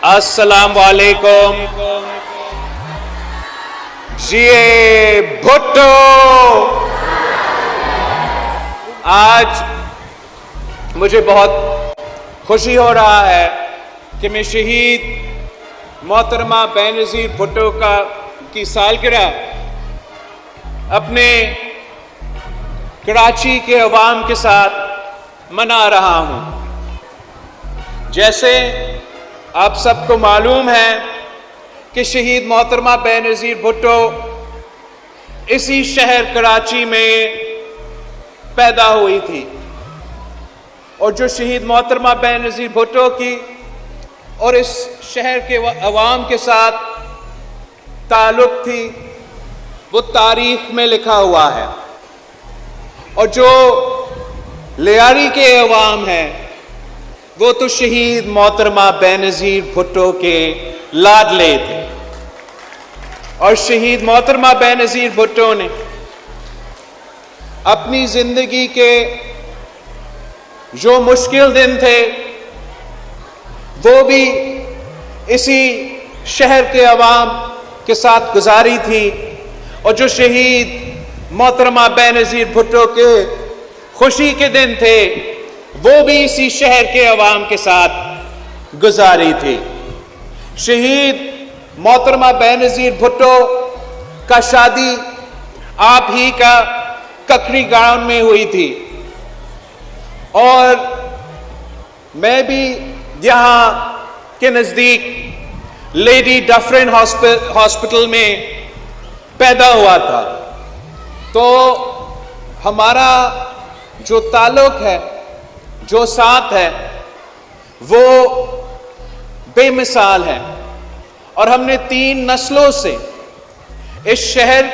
السلام علیکم جی بھٹو۔ آج مجھے بہت خوشی ہو رہا ہے کہ میں شہید محترمہ بینظیر بھٹو کی سالگرہ اپنے کراچی کے عوام کے ساتھ منا رہا ہوں۔ جیسے آپ سب کو معلوم ہے کہ شہید محترمہ بینظیر بھٹو اسی شہر کراچی میں پیدا ہوئی تھی، اور جو شہید محترمہ بینظیر بھٹو کی اور اس شہر کے عوام کے ساتھ تعلق تھی وہ تاریخ میں لکھا ہوا ہے، اور جو لیاری کے عوام ہیں وہ تو شہید محترمہ بینظیر بھٹو کے لاڈلے تھے، اور شہید محترمہ بینظیر بھٹو نے اپنی زندگی کے جو مشکل دن تھے وہ بھی اسی شہر کے عوام کے ساتھ گزاری تھی، اور جو شہید محترمہ بینظیر بھٹو کے خوشی کے دن تھے وہ بھی اسی شہر کے عوام کے ساتھ گزاری تھی۔ شہید محترمہ بینظیر بھٹو کا شادی آپ ہی کا ککری گراؤنڈ میں ہوئی تھی، اور میں بھی یہاں کے نزدیک لیڈی ڈفرن ہاسپٹل میں پیدا ہوا تھا۔ تو ہمارا جو تعلق ہے، جو ساتھ ہے، وہ بے مثال ہے، اور ہم نے 3 نسلوں سے اس شہر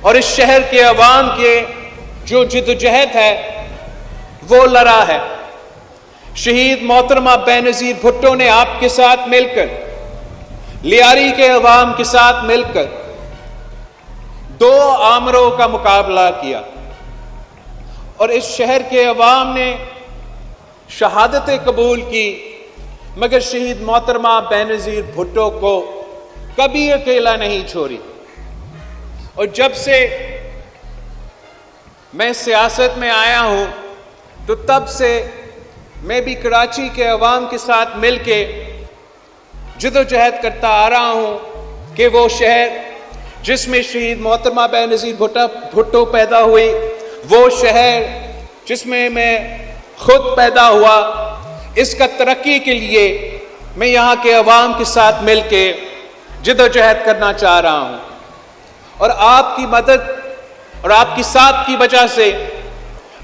اور اس شہر کے عوام کے جو جدوجہد ہے وہ لڑا ہے۔ شہید محترمہ بینظیر بھٹو نے آپ کے ساتھ مل کر، لیاری کے عوام کے ساتھ مل کر 2 آمروں کا مقابلہ کیا، اور اس شہر کے عوام نے شہادتیں قبول کی، مگر شہید محترمہ بینظیر بھٹو کو کبھی اکیلا نہیں چھوڑی۔ اور جب سے میں سیاست میں آیا ہوں تو تب سے میں بھی کراچی کے عوام کے ساتھ مل کے جدوجہد کرتا آ رہا ہوں کہ وہ شہر جس میں شہید محترمہ بینظیر بھٹو پیدا ہوئی، وہ شہر جس میں میں خود پیدا ہوا، اس کا ترقی کے لیے میں یہاں کے عوام کے ساتھ مل کے جدوجہد کرنا چاہ رہا ہوں، اور آپ کی مدد اور آپ کی ساتھ کی وجہ سے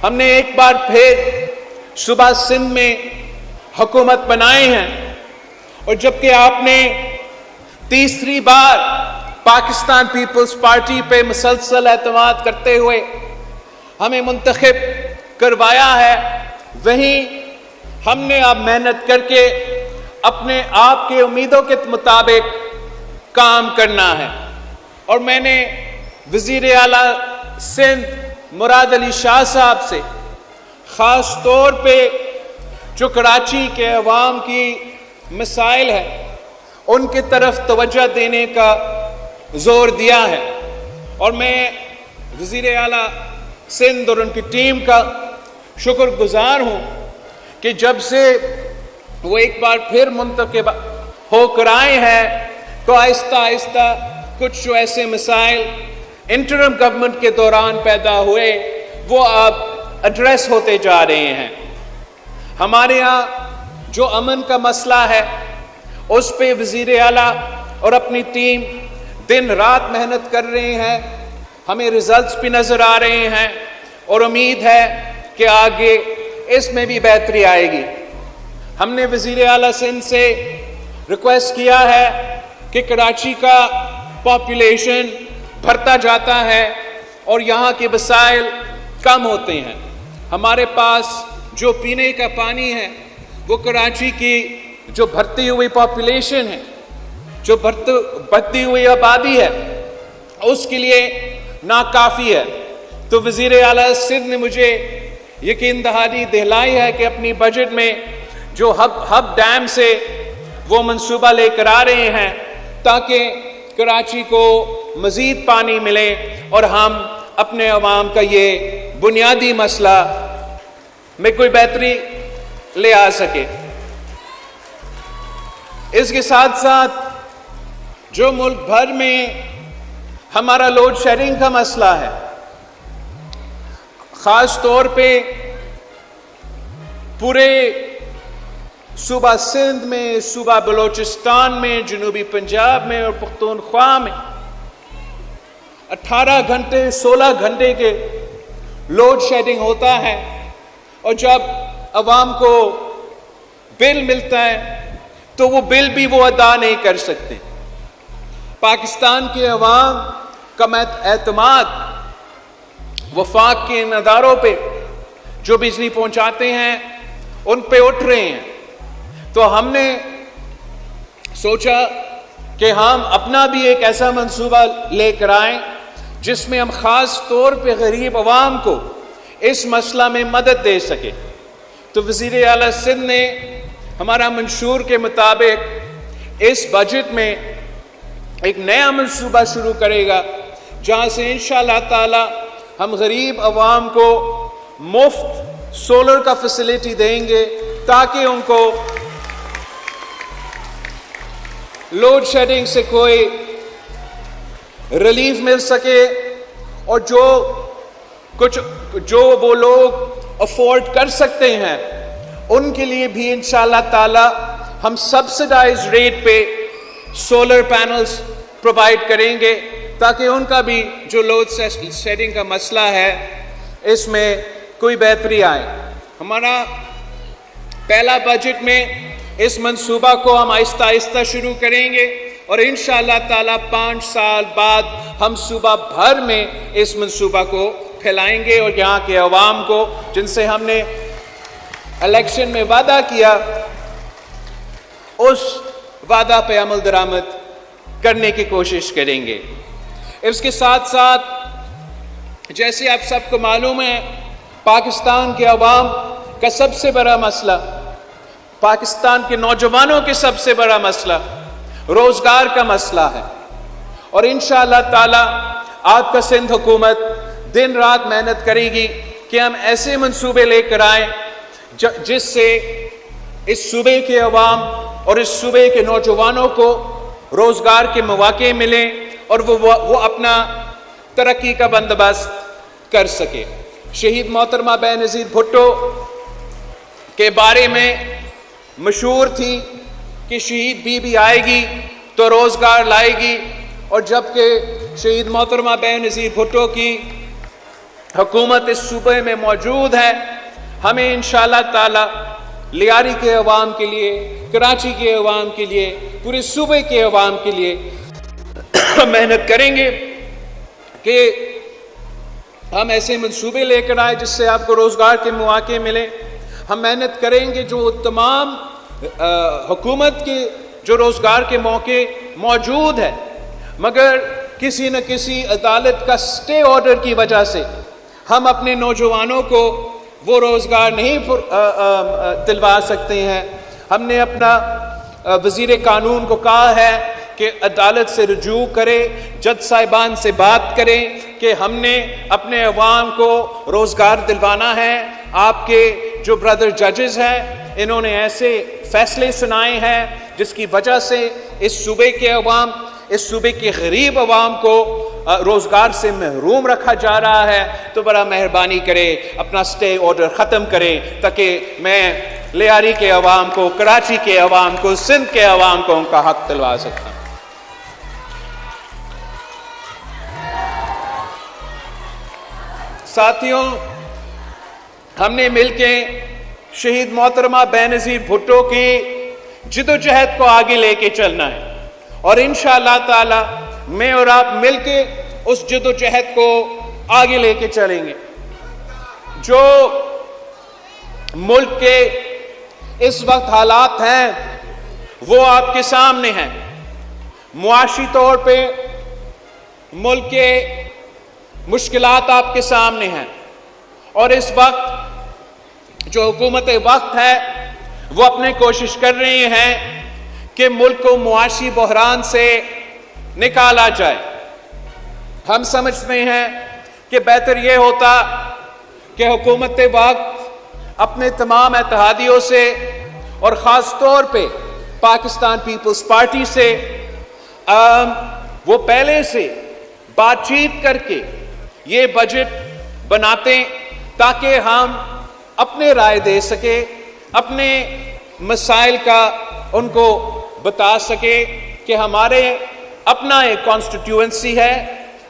ہم نے ایک بار پھر صوبہ سندھ میں حکومت بنائے ہیں، اور جبکہ آپ نے تیسری بار پاکستان پیپلز پارٹی پہ مسلسل اعتماد کرتے ہوئے ہمیں منتخب کروایا ہے، وہیں ہم نے اب محنت کر کے اپنے آپ کے امیدوں کے مطابق کام کرنا ہے۔ اور میں نے وزیر اعلیٰ سندھ مراد علی شاہ صاحب سے خاص طور پہ جو کراچی کے عوام کی مسائل ہیں ان کی طرف توجہ دینے کا زور دیا ہے، اور میں وزیر اعلیٰ سندھ اور ان کی ٹیم کا شکر گزار ہوں کہ جب سے وہ ایک بار پھر منتخب ہو کر آئے ہیں تو آہستہ آہستہ کچھ جو ایسے مسائل انٹرم گورنمنٹ کے دوران پیدا ہوئے وہ اب ایڈریس ہوتے جا رہے ہیں۔ ہمارے ہاں جو امن کا مسئلہ ہے اس پہ وزیر اعلیٰ اور اپنی ٹیم دن رات محنت کر رہے ہیں، ہمیں ریزلٹس بھی نظر آ رہے ہیں، اور امید ہے کہ آگے اس میں بھی بہتری آئے گی۔ ہم نے وزیر اعلیٰ سندھ سے ریکویسٹ کیا ہے کہ کراچی کا پاپولیشن بڑھتا جاتا ہے اور یہاں کے وسائل کم ہوتے ہیں۔ ہمارے پاس جو پینے کا پانی ہے وہ کراچی کی جو بڑھتی ہوئی پاپولیشن ہے، جو بڑھتی ہوئی آبادی ہے، اس کے لیے ناکافی ہے۔ تو وزیر اعلیٰ سندھ نے مجھے یقین دہانی دلائی ہے کہ اپنی بجٹ میں جو ہب ڈیم سے وہ منصوبہ لے کر آ رہے ہیں تاکہ کراچی کو مزید پانی ملے اور ہم اپنے عوام کا یہ بنیادی مسئلہ میں کوئی بہتری لے آ سکے۔ اس کے ساتھ ساتھ جو ملک بھر میں ہمارا لوڈ شیڈنگ کا مسئلہ ہے، خاص طور پہ پورے صوبہ سندھ میں، صوبہ بلوچستان میں، جنوبی پنجاب میں اور پختونخوا میں 18 گھنٹے 16 گھنٹے کے لوڈ شیڈنگ ہوتا ہے، اور جب عوام کو بل ملتا ہے تو وہ بل بھی وہ ادا نہیں کر سکتے۔ پاکستان کے عوام کا اعتماد وفاق کے ان اداروں پہ جو بجلی پہنچاتے ہیں ان پہ اٹھ رہے ہیں، تو ہم نے سوچا کہ ہم اپنا بھی ایک ایسا منصوبہ لے کر آئیں جس میں ہم خاص طور پہ غریب عوام کو اس مسئلہ میں مدد دے سکے۔ تو وزیر اعلیٰ سندھ نے ہمارا منشور کے مطابق اس بجٹ میں ایک نیا منصوبہ شروع کرے گا جہاں سے انشاءاللہ تعالی ہم غریب عوام کو مفت سولر کا فیسلٹی دیں گے تاکہ ان کو لوڈ شیڈنگ سے کوئی ریلیف مل سکے، اور جو وہ لوگ افورڈ کر سکتے ہیں ان کے لیے بھی انشاءاللہ تعالی ہم سبسڈائز ریٹ پہ سولر پینلز پرووائڈ کریں گے تاکہ ان کا بھی جو لوڈ شیڈنگ کا مسئلہ ہے اس میں کوئی بہتری آئے۔ ہمارا پہلا بجٹ میں اس منصوبہ کو ہم آہستہ آہستہ شروع کریں گے، اور انشاءاللہ تعالی 5 سال بعد ہم صوبہ بھر میں اس منصوبہ کو پھیلائیں گے، اور یہاں کے عوام کو جن سے ہم نے الیکشن میں وعدہ کیا اس وعدہ پہ عمل درآمد کرنے کی کوشش کریں گے۔ اس کے ساتھ ساتھ جیسے آپ سب کو معلوم ہے، پاکستان کے عوام کا سب سے بڑا مسئلہ، پاکستان کے نوجوانوں کے سب سے بڑا مسئلہ روزگار کا مسئلہ ہے، اور انشاءاللہ تعالی آپ کا سندھ حکومت دن رات محنت کرے گی کہ ہم ایسے منصوبے لے کر آئیں جس سے اس صوبے کے عوام اور اس صوبے کے نوجوانوں کو روزگار کے مواقع ملیں اور وہ اپنا ترقی کا بندوبست کر سکے۔ شہید محترمہ بے نظیر بھٹو کے بارے میں مشہور تھی کہ شہید بی بی آئے گی تو روزگار لائے گی، اور جبکہ شہید محترمہ بے نظیر بھٹو کی حکومت اس صوبے میں موجود ہے، ہمیں انشاءاللہ تعالی لیاری کے عوام کے لیے، کراچی کے عوام کے لیے، پورے صوبے کے عوام کے لیے محنت کریں گے کہ ہم ایسے منصوبے لے کر آئے جس سے آپ کو روزگار کے مواقع ملیں۔ ہم محنت کریں گے جو تمام حکومت کے جو روزگار کے موقع موجود ہے، مگر کسی نہ کسی عدالت کا سٹے آرڈر کی وجہ سے ہم اپنے نوجوانوں کو وہ روزگار نہیں دلوا سکتے ہیں۔ ہم نے اپنا وزیر قانون کو کہا ہے کہ عدالت سے رجوع کرے، جج صاحبان سے بات کریں کہ ہم نے اپنے عوام کو روزگار دلوانا ہے۔ آپ کے جو بردر ججز ہیں انہوں نے ایسے فیصلے سنائے ہیں جس کی وجہ سے اس صوبے کے عوام، اس صوبے کے غریب عوام کو روزگار سے محروم رکھا جا رہا ہے، تو بڑا مہربانی کرے اپنا سٹے آرڈر ختم کرے تاکہ میں لیاری کے عوام کو، کراچی کے عوام کو، سندھ کے عوام کو ان کا حق دلوا سکتا ہوں۔ ساتھیوں، ہم نے مل کے شہید محترمہ بے نظیر بھٹو کی جدوجہد کو آگے لے کے چلنا ہے، اور انشاءاللہ تعالی میں اور آپ مل کے اس جدوجہد کو آگے لے کے چلیں گے۔ جو ملک کے اس وقت حالات ہیں وہ آپ کے سامنے ہیں۔ معاشی طور پہ ملک کے مشکلات آپ کے سامنے ہیں، اور اس وقت جو حکومت وقت ہے وہ اپنے کوشش کر رہے ہیں کہ ملک کو معاشی بحران سے نکالا جائے۔ ہم سمجھتے ہیں کہ بہتر یہ ہوتا کہ حکومت وقت اپنے تمام اتحادیوں سے اور خاص طور پہ پاکستان پیپلز پارٹی سے وہ پہلے سے بات چیت کر کے یہ بجٹ بناتے تاکہ ہم اپنے رائے دے سکے، اپنے مسائل کا ان کو بتا سکے کہ ہمارے اپنا ایک کانسٹیٹیوئنسی ہے،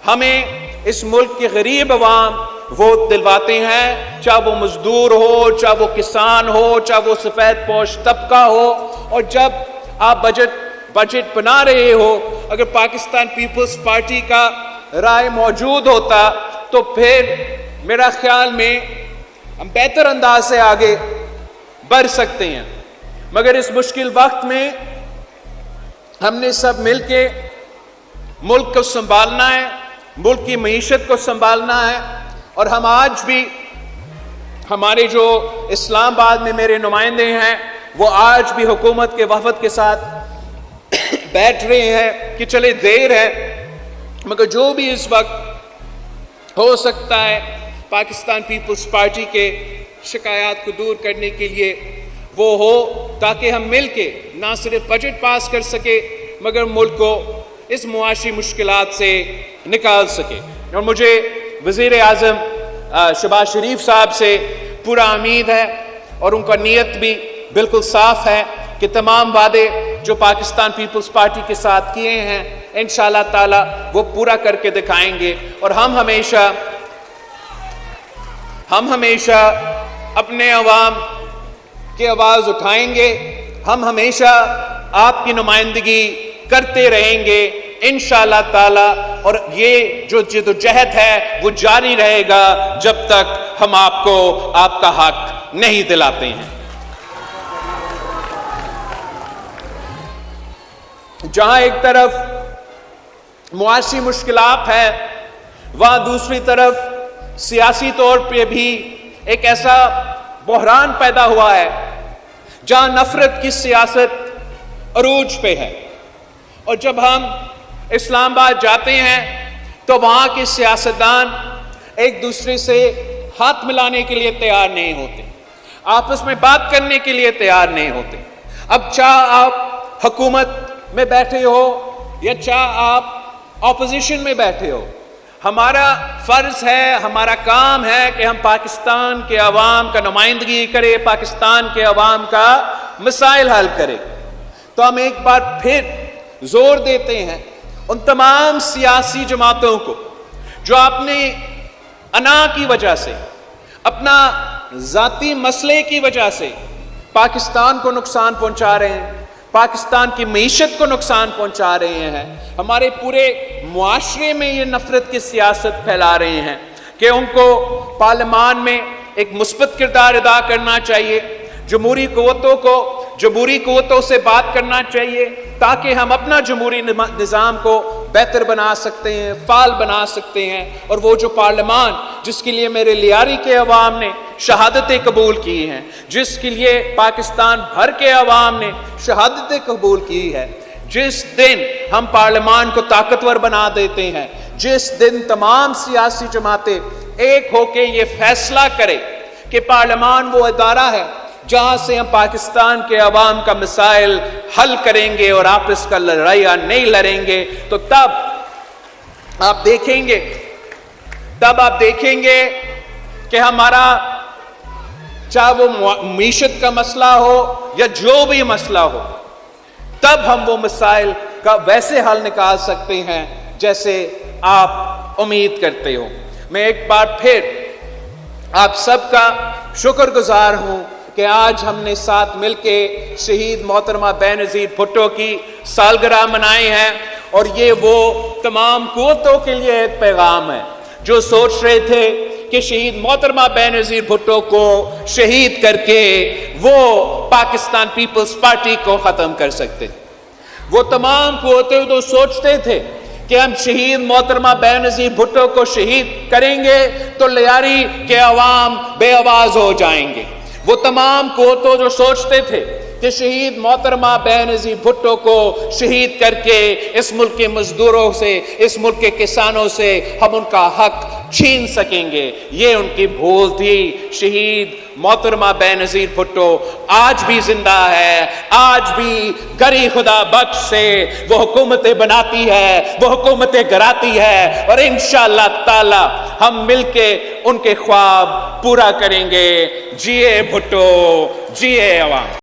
ہمیں اس ملک کے غریب عوام ووٹ دلواتے ہیں، چاہے وہ مزدور ہو، چاہے وہ کسان ہو، چاہے وہ سفید پوش طبقہ ہو۔ اور جب آپ بجٹ بنا رہے ہو، اگر پاکستان پیپلز پارٹی کا رائے موجود ہوتا تو پھر میرا خیال میں ہم بہتر انداز سے آگے بڑھ سکتے ہیں۔ مگر اس مشکل وقت میں ہم نے سب مل کے ملک کو سنبھالنا ہے، ملک کی معیشت کو سنبھالنا ہے، اور ہم آج بھی ہمارے جو اسلام آباد میں میرے نمائندے ہیں وہ آج بھی حکومت کے وفد کے ساتھ بیٹھ رہے ہیں کہ چلے دیر ہے مگر جو بھی اس وقت ہو سکتا ہے پاکستان پیپلز پارٹی کے شکایات کو دور کرنے کے لیے وہ ہو، تاکہ ہم مل کے نہ صرف بجٹ پاس کر سکے مگر ملک کو اس معاشی مشکلات سے نکال سکے۔ اور مجھے وزیر اعظم شہباز شریف صاحب سے پورا امید ہے اور ان کا نیت بھی بالکل صاف ہے کہ تمام وعدے جو پاکستان پیپلز پارٹی کے ساتھ کیے ہیں انشاءاللہ تعالی وہ پورا کر کے دکھائیں گے، اور ہم ہمیشہ اپنے عوام کی آواز اٹھائیں گے، ہم ہمیشہ آپ کی نمائندگی کرتے رہیں گے انشاءاللہ تعالی، اور یہ جو جدوجہد ہے وہ جاری رہے گا جب تک ہم آپ کو آپ کا حق نہیں دلاتے ہیں۔ جہاں ایک طرف معاشی مشکلات ہیں وہاں دوسری طرف سیاسی طور پہ بھی ایک ایسا بحران پیدا ہوا ہے جہاں نفرت کی سیاست عروج پہ ہے، اور جب ہم اسلام آباد جاتے ہیں تو وہاں کے سیاستدان ایک دوسرے سے ہاتھ ملانے کے لیے تیار نہیں ہوتے، آپس میں بات کرنے کے لیے تیار نہیں ہوتے۔ اب چاہے آپ حکومت میں بیٹھے ہو یا چاہے آپ اپوزیشن میں بیٹھے ہو، ہمارا فرض ہے، ہمارا کام ہے کہ ہم پاکستان کے عوام کا نمائندگی کریں، پاکستان کے عوام کا مسائل حل کریں۔ تو ہم ایک بار پھر زور دیتے ہیں ان تمام سیاسی جماعتوں کو جو اپنے انا کی وجہ سے، اپنا ذاتی مسئلے کی وجہ سے پاکستان کو نقصان پہنچا رہے ہیں، پاکستان کی معیشت کو نقصان پہنچا رہے ہیں، ہمارے پورے معاشرے میں یہ نفرت کی سیاست پھیلا رہے ہیں، کہ ان کو پارلیمان میں ایک مثبت کردار ادا کرنا چاہیے، جمہوری قوتوں سے بات کرنا چاہیے تاکہ ہم اپنا جمہوری نظام کو بہتر بنا سکتے ہیں، فعال بنا سکتے ہیں۔ اور وہ جو پارلیمان جس کے لیے میرے لیاری کے عوام نے شہادتیں قبول کی ہیں، جس کے لیے پاکستان بھر کے عوام نے شہادتیں قبول کی ہے، جس دن ہم پارلیمان کو طاقتور بنا دیتے ہیں، جس دن تمام سیاسی جماعتیں ایک ہو کے یہ فیصلہ کرے کہ پارلیمان وہ ادارہ ہے جہاں سے ہم پاکستان کے عوام کا مسائل حل کریں گے اور آپس کا لڑائیاں نہیں لڑیں گے، تو تب آپ دیکھیں گے کہ ہمارا چاہے وہ معیشت کا مسئلہ ہو یا جو بھی مسئلہ ہو، تب ہم وہ مسائل کا ویسے حل نکال سکتے ہیں جیسے آپ امید کرتے ہو۔ میں ایک بار پھر آپ سب کا شکر گزار ہوں کہ آج ہم نے ساتھ مل کے شہید محترمہ بے نظیر بھٹو کی سالگرہ منائی ہے، اور یہ وہ تمام قوتوں کے لیے ایک پیغام ہے جو سوچ رہے تھے کہ شہید محترمہ بے نظیر بھٹو کو شہید کر کے وہ پاکستان پیپلز پارٹی کو ختم کر سکتے۔ وہ تمام قوتیں جو سوچتے تھے کہ ہم شہید محترمہ بے نظیر بھٹو کو شہید کریں گے تو لیاری کے عوام بے آواز ہو جائیں گے، وہ تمام قوتوں جو سوچتے تھے کہ شہید محترمہ بینظیر بھٹو کو شہید کر کے اس ملک کے مزدوروں سے، اس ملک کے کسانوں سے ہم ان کا حق چھین سکیں گے۔ یہ ان کی بھول تھی۔ شہید محترمہ بینظیر بھٹو آج بھی زندہ ہے، آج بھی گری خدا بخش سے وہ حکومتیں بناتی ہے، وہ حکومتیں گراتی ہے، اور انشاءاللہ تعالی ہم مل کے ان کے خواب پورا کریں گے۔ جیے بھٹو، جیے عوام۔